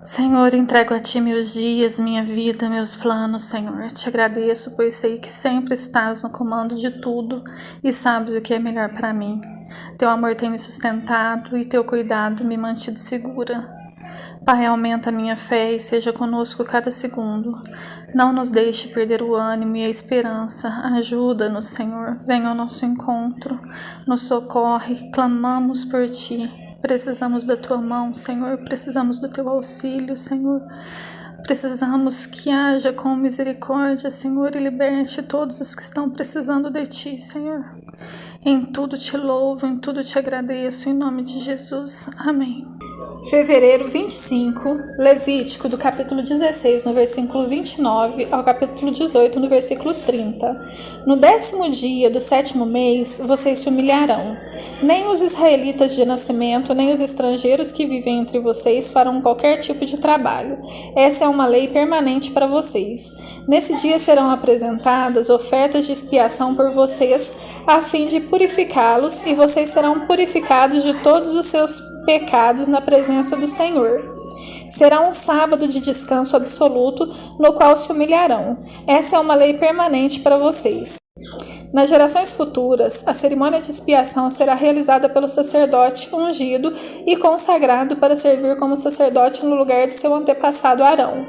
Senhor, entrego a Ti meus dias, minha vida, meus planos, Senhor. Te agradeço, pois sei que sempre estás no comando de tudo e sabes o que é melhor para mim. Teu amor tem me sustentado e Teu cuidado me mantido segura. Pai, aumenta a minha fé e seja conosco cada segundo. Não nos deixe perder o ânimo e a esperança. Ajuda-nos, Senhor. Venha ao nosso encontro. Nos socorre. Clamamos por Ti. Precisamos da Tua mão, Senhor. Precisamos do Teu auxílio, Senhor. Precisamos que haja com misericórdia, Senhor, e liberte todos os que estão precisando de Ti, Senhor. Em tudo Te louvo, em tudo Te agradeço, em nome de Jesus. Amém. Fevereiro 25, Levítico, do capítulo 16, no versículo 29, ao capítulo 18, no versículo 30. No 10º dia do 7º mês, vocês se humilharão. Nem os israelitas de nascimento, nem os estrangeiros que vivem entre vocês farão qualquer tipo de trabalho. Essa é uma lei permanente para vocês. Nesse dia serão apresentadas ofertas de expiação por vocês, a fim de purificá-los, e vocês serão purificados de todos os seus pecados na presença do Senhor. Será um sábado de descanso absoluto, no qual se humilharão. Essa é uma lei permanente para vocês. Nas gerações futuras, a cerimônia de expiação será realizada pelo sacerdote ungido e consagrado para servir como sacerdote no lugar de seu antepassado Arão.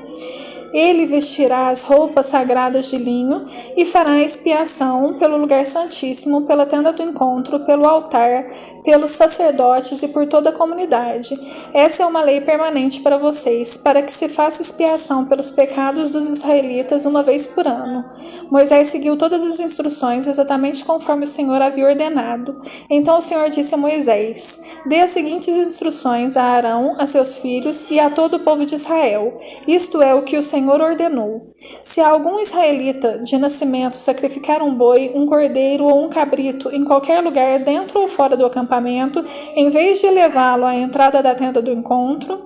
Ele vestirá as roupas sagradas de linho e fará a expiação pelo lugar santíssimo, pela tenda do encontro, pelo altar, pelos sacerdotes e por toda a comunidade. Essa é uma lei permanente para vocês, para que se faça expiação pelos pecados dos israelitas uma vez por ano. Moisés seguiu todas as instruções exatamente conforme o Senhor havia ordenado. Então o Senhor disse a Moisés: dê as seguintes instruções a Arão, a seus filhos e a todo o povo de Israel. Isto é o que o Senhor ordenou. Se algum israelita de nascimento sacrificar um boi, um cordeiro ou um cabrito em qualquer lugar dentro ou fora do acampamento, em vez de levá-lo à entrada da tenda do encontro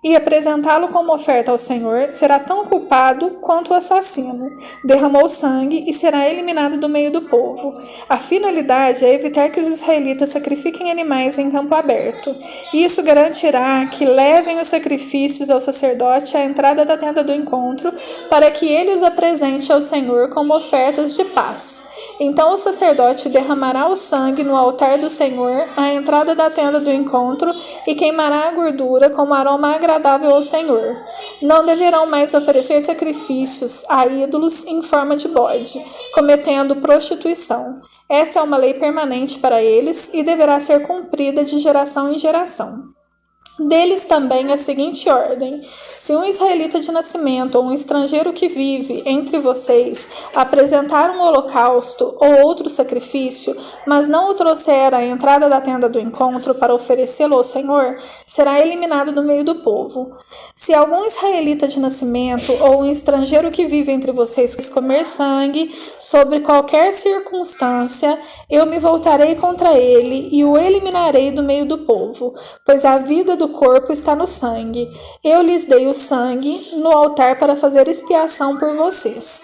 e apresentá-lo como oferta ao Senhor, será tão culpado quanto o assassino. Derramou sangue e será eliminado do meio do povo. A finalidade é evitar que os israelitas sacrifiquem animais em campo aberto. Isso garantirá que levem os sacrifícios ao sacerdote à entrada da tenda do encontro, para que ele os apresente ao Senhor como ofertas de paz. Então o sacerdote derramará o sangue no altar do Senhor, à entrada da tenda do encontro, e queimará a gordura como aroma agradável ao Senhor. Não deverão mais oferecer sacrifícios a ídolos em forma de bode, cometendo prostituição. Essa é uma lei permanente para eles e deverá ser cumprida de geração em geração. Deles também a seguinte ordem: se um israelita de nascimento ou um estrangeiro que vive entre vocês apresentar um holocausto ou outro sacrifício, mas não o trouxer à entrada da tenda do encontro para oferecê-lo ao Senhor, será eliminado do meio do povo. Se algum israelita de nascimento ou um estrangeiro que vive entre vocês comer sangue, sob qualquer circunstância, eu me voltarei contra ele e o eliminarei do meio do povo, pois a vida do corpo está no sangue. Eu lhes dei o sangue no altar para fazer expiação por vocês.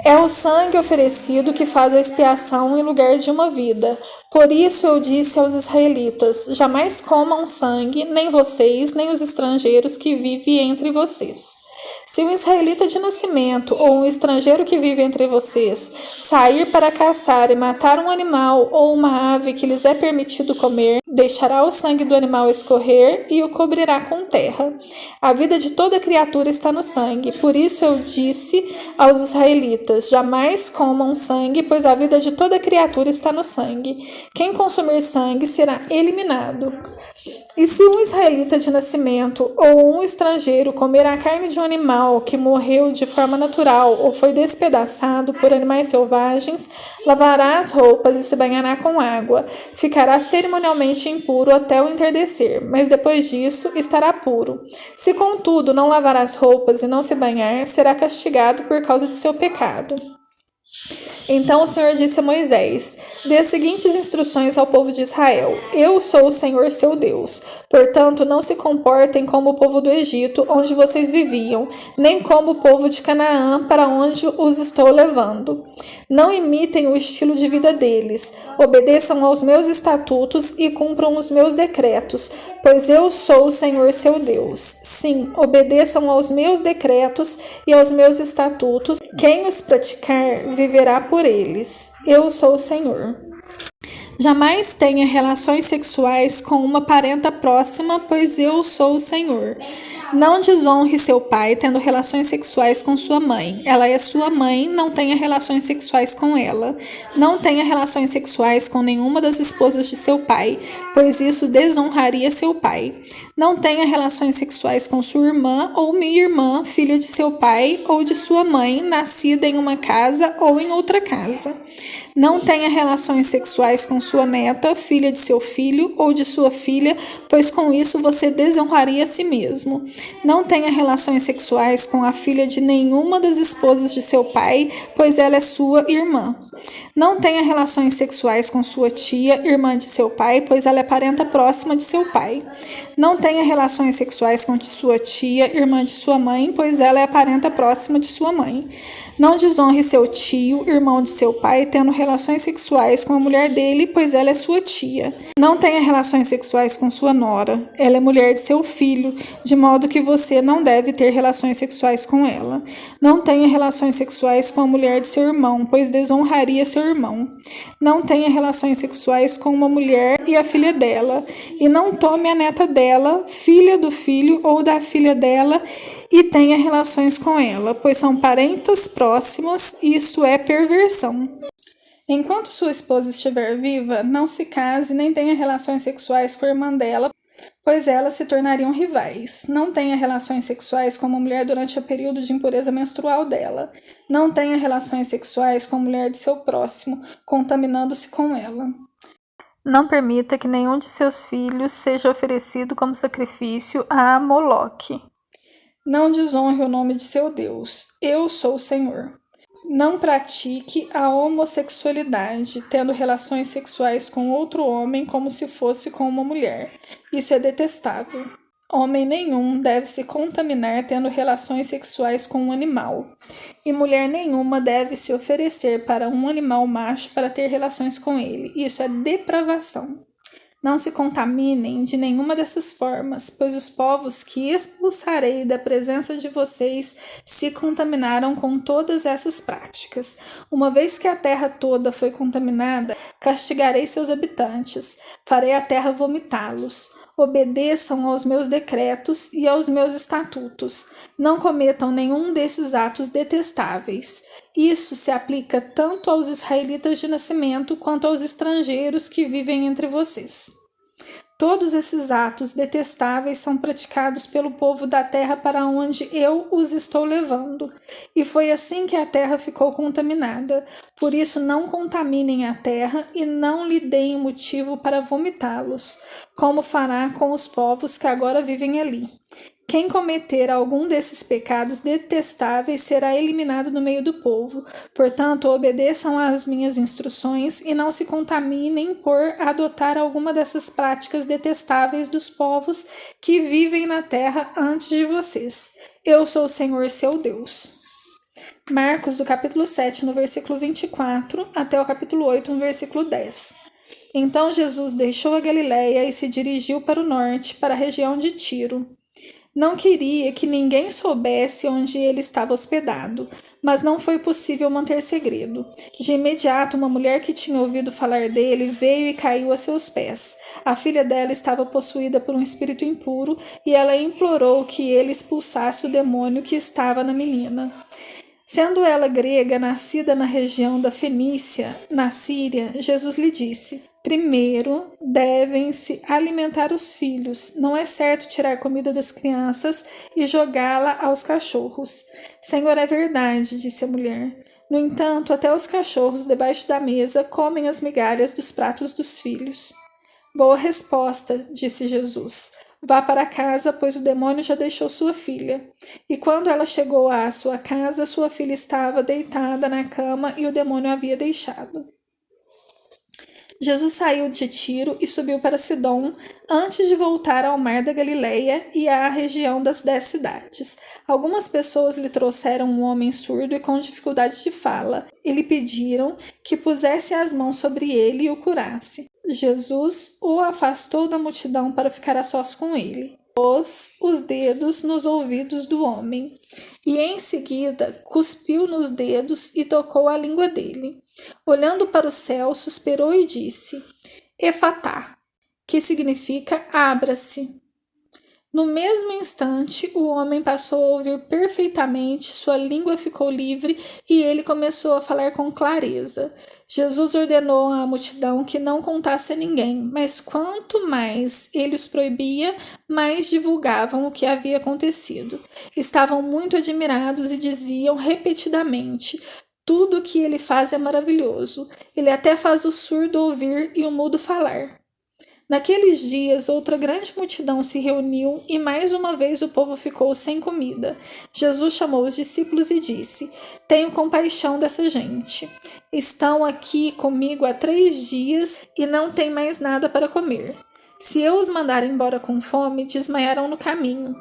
É o sangue oferecido que faz a expiação em lugar de uma vida. Por isso eu disse aos israelitas: jamais comam sangue, nem vocês, nem os estrangeiros que vivem entre vocês. Se um israelita de nascimento ou um estrangeiro que vive entre vocês sair para caçar e matar um animal ou uma ave que lhes é permitido comer, deixará o sangue do animal escorrer e o cobrirá com terra. A vida de toda criatura está no sangue. Por isso eu disse aos israelitas: jamais comam sangue, pois a vida de toda criatura está no sangue. Quem consumir sangue será eliminado. E se um israelita de nascimento ou um estrangeiro comer a carne de um animal que morreu de forma natural ou foi despedaçado por animais selvagens, lavará as roupas e se banhará com água. Ficará cerimonialmente impuro até o entardecer, mas depois disso estará puro. Se, contudo, não lavar as roupas e não se banhar, será castigado por causa de seu pecado. Então o Senhor disse a Moisés: dê as seguintes instruções ao povo de Israel: eu sou o Senhor seu Deus. Portanto, não se comportem como o povo do Egito, onde vocês viviam, nem como o povo de Canaã, para onde os estou levando. Não imitem o estilo de vida deles. Obedeçam aos meus estatutos e cumpram os meus decretos, pois eu sou o Senhor seu Deus. Sim, obedeçam aos meus decretos e aos meus estatutos. Quem os praticar viverá por eles. Eu sou o Senhor. Jamais tenha relações sexuais com uma parenta próxima, pois eu sou o Senhor. Não desonre seu pai tendo relações sexuais com sua mãe. Ela é sua mãe, não tenha relações sexuais com ela. Não tenha relações sexuais com nenhuma das esposas de seu pai, pois isso desonraria seu pai. Não tenha relações sexuais com sua irmã ou meia-irmã, filha de seu pai ou de sua mãe, nascida em uma casa ou em outra casa. Não tenha relações sexuais com sua neta, filha de seu filho ou de sua filha, pois com isso você desonraria a si mesmo. Não tenha relações sexuais com a filha de nenhuma das esposas de seu pai, pois ela é sua irmã. Não tenha relações sexuais com sua tia, irmã de seu pai, pois ela é parenta próxima de seu pai. Não tenha relações sexuais com sua tia, irmã de sua mãe, pois ela é a parenta próxima de sua mãe. Não desonre seu tio, irmão de seu pai, tendo relações sexuais com a mulher dele, pois ela é sua tia. Não tenha relações sexuais com sua nora, ela é mulher de seu filho, de modo que você não deve ter relações sexuais com ela. Não tenha relações sexuais com a mulher de seu irmão, pois desonraria seu irmão. Não tenha relações sexuais com uma mulher e a filha dela, e não tome a neta dela, filha do filho ou da filha dela, e tenha relações com ela, pois são parentas próximas, e isto é perversão. Enquanto sua esposa estiver viva, não se case nem tenha relações sexuais com a irmã dela, pois elas se tornariam rivais. Não tenha relações sexuais com uma mulher durante o período de impureza menstrual dela. Não tenha relações sexuais com a mulher de seu próximo, contaminando-se com ela. Não permita que nenhum de seus filhos seja oferecido como sacrifício a Moloque. Não desonre o nome de seu Deus. Eu sou o Senhor. Não pratique a homossexualidade, tendo relações sexuais com outro homem como se fosse com uma mulher. Isso é detestável. Homem nenhum deve se contaminar tendo relações sexuais com um animal. E mulher nenhuma deve se oferecer para um animal macho para ter relações com ele. Isso é depravação. Não se contaminem de nenhuma dessas formas, pois os povos que expulsarei da presença de vocês se contaminaram com todas essas práticas. Uma vez que a terra toda foi contaminada, castigarei seus habitantes, farei a terra vomitá-los. Obedeçam aos meus decretos e aos meus estatutos. Não cometam nenhum desses atos detestáveis. Isso se aplica tanto aos israelitas de nascimento quanto aos estrangeiros que vivem entre vocês. Todos esses atos detestáveis são praticados pelo povo da terra para onde eu os estou levando, e foi assim que a terra ficou contaminada. Por isso não contaminem a terra e não lhe deem motivo para vomitá-los, como fará com os povos que agora vivem ali. Quem cometer algum desses pecados detestáveis será eliminado do meio do povo. Portanto, obedeçam às minhas instruções e não se contaminem por adotar alguma dessas práticas detestáveis dos povos que vivem na terra antes de vocês. Eu sou o Senhor seu Deus. Marcos, do capítulo 7, no versículo 24, até o capítulo 8, no versículo 10. Então Jesus deixou a Galiléia e se dirigiu para o norte, para a região de Tiro. Não queria que ninguém soubesse onde ele estava hospedado, mas não foi possível manter segredo. De imediato, uma mulher que tinha ouvido falar dele veio e caiu a seus pés. A filha dela estava possuída por um espírito impuro e ela implorou que ele expulsasse o demônio que estava na menina. Sendo ela grega, nascida na região da Fenícia, na Síria, Jesus lhe disse: primeiro devem-se alimentar os filhos. Não é certo tirar comida das crianças e jogá-la aos cachorros. Senhor, é verdade, disse a mulher. No entanto, até os cachorros debaixo da mesa comem as migalhas dos pratos dos filhos. Boa resposta, disse Jesus. Vá para casa, pois o demônio já deixou sua filha. E quando ela chegou à sua casa, sua filha estava deitada na cama e o demônio a havia deixado. Jesus saiu de Tiro e subiu para Sidom, antes de voltar ao mar da Galileia e à região das 10 cidades. Algumas pessoas lhe trouxeram um homem surdo e com dificuldade de fala, e lhe pediram que pusesse as mãos sobre ele e o curasse. Jesus o afastou da multidão para ficar a sós com ele. Pôs os dedos nos ouvidos do homem, e em seguida cuspiu nos dedos e tocou a língua dele. Olhando para o céu, suspirou e disse: Efatá, que significa abra-se. No mesmo instante, o homem passou a ouvir perfeitamente, sua língua ficou livre e ele começou a falar com clareza. Jesus ordenou à multidão que não contasse a ninguém, mas quanto mais ele os proibia, mais divulgavam o que havia acontecido. Estavam muito admirados e diziam repetidamente: tudo o que ele faz é maravilhoso. Ele até faz o surdo ouvir e o mudo falar. Naqueles dias, outra grande multidão se reuniu e mais uma vez o povo ficou sem comida. Jesus chamou os discípulos e disse: Tenho compaixão dessa gente. Estão aqui comigo há 3 dias e não têm mais nada para comer. Se eu os mandar embora com fome, desmaiarão no caminho.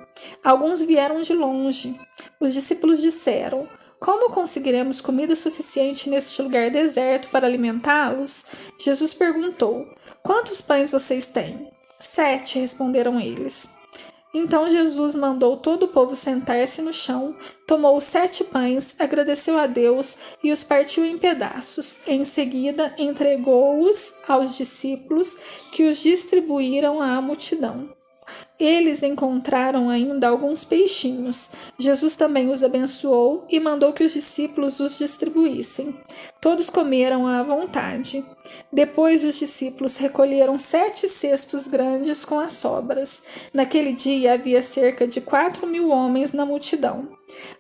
Alguns vieram de longe. Os discípulos disseram: Como conseguiremos comida suficiente neste lugar deserto para alimentá-los? Jesus perguntou: Quantos pães vocês têm? 7, responderam eles. Então Jesus mandou todo o povo sentar-se no chão, tomou os 7 pães, agradeceu a Deus e os partiu em pedaços. Em seguida, entregou-os aos discípulos, que os distribuíram à multidão. Eles encontraram ainda alguns peixinhos. Jesus também os abençoou e mandou que os discípulos os distribuíssem. Todos comeram à vontade. Depois os discípulos recolheram 7 cestos grandes com as sobras. Naquele dia havia cerca de 4.000 homens na multidão.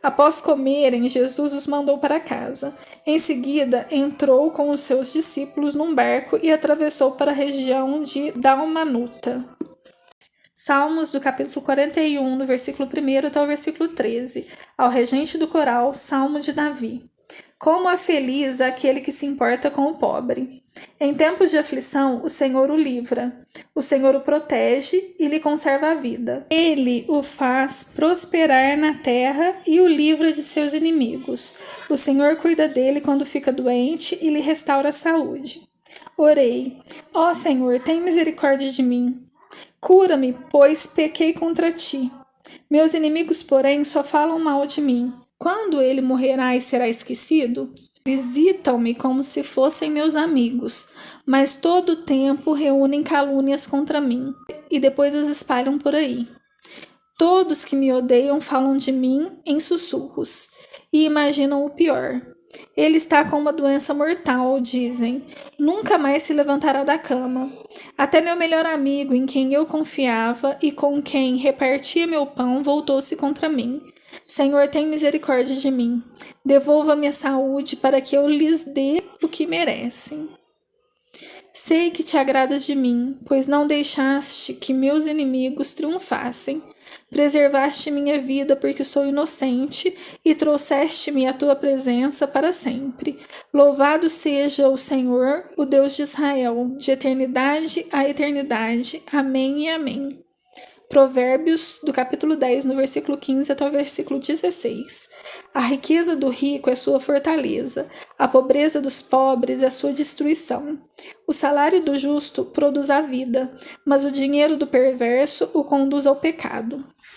Após comerem, Jesus os mandou para casa. Em seguida, entrou com os seus discípulos num barco e atravessou para a região de Dalmanuta. Salmos do capítulo 41, no versículo 1 até o versículo 13. Ao regente do coral, Salmo de Davi. Como é feliz aquele que se importa com o pobre. Em tempos de aflição, o Senhor o livra. O Senhor o protege e lhe conserva a vida. Ele o faz prosperar na terra e o livra de seus inimigos. O Senhor cuida dele quando fica doente e lhe restaura a saúde. Orei: Ó Senhor, tem misericórdia de mim. Cura-me, pois pequei contra ti. Meus inimigos, porém, só falam mal de mim. Quando ele morrerá e será esquecido? Visitam-me como se fossem meus amigos, mas todo o tempo reúnem calúnias contra mim e depois as espalham por aí. Todos que me odeiam falam de mim em sussurros e imaginam o pior. Ele está com uma doença mortal, dizem. Nunca mais se levantará da cama. Até meu melhor amigo, em quem eu confiava e com quem repartia meu pão, voltou-se contra mim. Senhor, tem misericórdia de mim. Devolva-me a saúde para que eu lhes dê o que merecem. Sei que te agradas de mim, pois não deixaste que meus inimigos triunfassem. Preservaste minha vida porque sou inocente e trouxeste-me à tua presença para sempre. Louvado seja o Senhor, o Deus de Israel, de eternidade a eternidade. Amém e amém. Provérbios, do capítulo 10, no versículo 15 até o versículo 16. A riqueza do rico é sua fortaleza, a pobreza dos pobres é sua destruição. O salário do justo produz a vida, mas o dinheiro do perverso o conduz ao pecado.